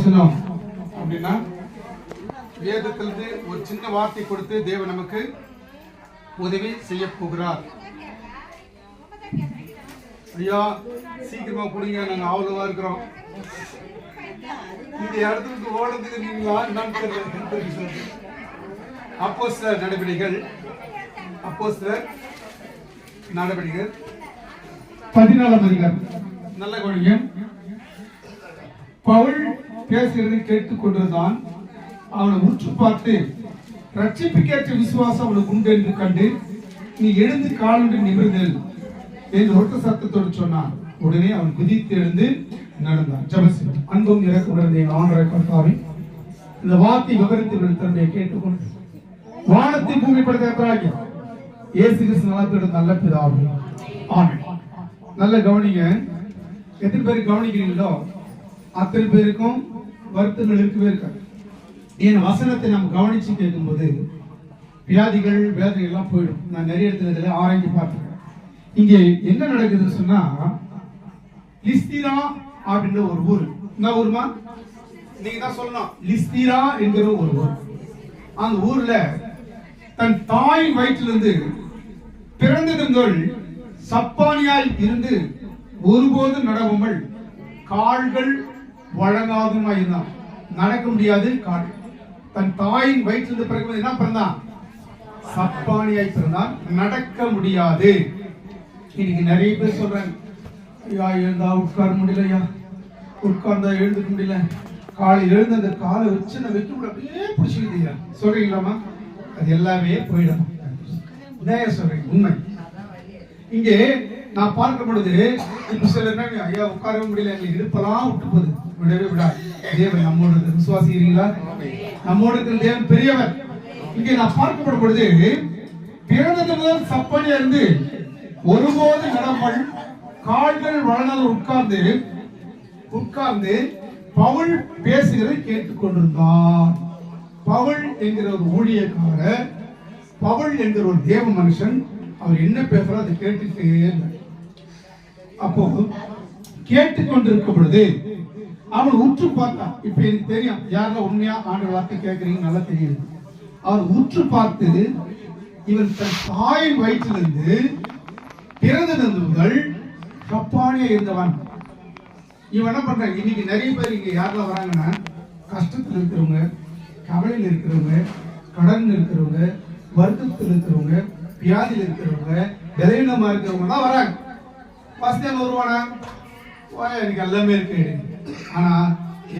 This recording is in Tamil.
வசனம் அப்படின்னா வேதத்திலிருந்து ஒரு சின்ன வார்த்தை கொடுத்து தேவன் நமக்கு உதவி செய்ய போகிறார். ஐயா சீக்கிரமா கொடுங்க, நாங்க அவ்வளவா இருக்கிறோம். இந்த இடத்துக்கு ஓடுறதுக்கு நீங்களா என்னன்னு தெரியல. அப்போஸ்தலர் நடவடிக்கைகள் 14ஆம் அதிகாரம். நல்ல கவனியம். பவுல் பேசுகிறதை கேட்டுக் கொண்டிருந்தான். அவனை உற்று பார்த்து, ரட்சிப்புக்கேற்ற விசுவாசம் அவனுக்கு உண்டு என்று கண்டு, நீ எழுந்து காலுண்டு நிமிர்ந்தேன் என்று ஒருத்த சத்தத்தோடு சொன்னான். உடனே அவன் குதித்து எழுந்து நடந்தான். ஜெபம். அன்பும் இறக்குடைய ஆண்டவரே கர்த்தாவே, இந்த வார்த்தை விவரித்து தன்னை கேட்டுக்கொண்டு வானத்தை பூமி படைத்த இயேசு கிறிஸ்து நாமத்திலே நல்ல பிதாவே, ஆமென். நல்ல கவனிங்க. எத்தனை பேர் கவனிக்கிறீங்களோ அத்தனை பேருக்கும் வருத்தங்கள் இருக்கவே இருக்காது. என் வசனத்தை நம்ம கவனிச்சு கேட்கும்போது வியாதிகள் வேதனை எல்லாம் போயிடும். நான் நிறைய இடத்துல ஆராய்ச்சி பார்த்துருக்கேன். இங்கே என்ன நடக்குதுன்னு சொன்னா, லிஸ்திரா அப்படின்ற ஒரு ஊர். என்ன ஊருமா? நீங்க தான் சொல்லணும். லிஸ்திரா என்கிற ஒரு ஊர். அந்த ஊர்ல தன் தாய் வயிற்றிலிருந்து பிறந்ததுங்கள் சப்பானியாய் இருந்து ஒருபோது நடவாமல் கால்கள் வழங்காதுமாய் இருந்தான். நடக்க முடியாது. கால் தன் தாயின் வயிற்றிலிருந்து பிறகு என்ன பிறந்தான்? சப்பானியாய் பிறந்தான். நடக்க முடியாது. இன்னைக்கு நிறைய பேர் சொல்றாங்க, ஐயா எழுந்தா உட்கார முடியலையா, உட்கார்ந்தா எழுந்துக்க முடியல, காலை எழுந்து அந்த காலை வச்சு நான் வைக்க முடியல, அப்படியே பிடிச்சிக்கிட்டீங்க சொல்றீங்களாமா? அது எல்லாமே போயிடும். சொல்றீங்க உண்மை. இங்கே நான் பார்க்கும் பொழுது இப்ப சில ஐயா உட்காரவே முடியல, எங்களுக்கு இடுப்பெல்லாம் விட்டு போகுது. விடவே விடாது. தேவன் நம்மோடு இருக்கு. விசுவாசிக்கிறீங்களா? நம்மோடு இருக்கிற தேவன் பெரியவர். இங்கே நான் பார்க்கப்படும் பொழுது பிறந்தது முதல் சப்பானியா இருந்து ஒருபோது நடமல் கால்கள் வளர்ந்து உட்கார்ந்து பவுல் பேசுகிறதை கேட்டுக் கொண்டிருந்தார். பவுல் என்கிற ஒரு ஊழியக்காரர், பவுல் என்கிற ஒரு தேவ மனுஷன், அவர் என்ன பேசுறார் அதை கேட்டுட்டே இருந்தார். அப்போ கேட்டுக்கொண்டிருக்கும் பொழுது அவன் உற்று பார்த்தான். இப்ப எனக்கு தெரியும் யாரெல்லாம் உண்மையா ஆண்டு வார்த்தை கேட்கறீங்க நல்லா தெரியுது. அவன் உற்று பார்த்து, இவன் தன் தாயின் வயிற்றிலிருந்து பிறந்தது முதல் சப்பானியா இருந்தவன். இவன் என்ன பண்றான்? இன்னைக்கு நிறைய பேர் இங்க யாரெல்லாம் வராங்கன்னா, கஷ்டத்தில் இருக்கிறவங்க, கவலையில் இருக்கிறவங்க, கடன் இருக்கிறவங்க, வருத்தத்தில் இருக்கிறவங்க, வியாதியில் இருக்கிறவங்க, பலவீனமா இருக்கிறவங்க தான் வராங்க. வசதியான வருவானா? எனக்கு எல்லாமே இருக்கு. ஆனா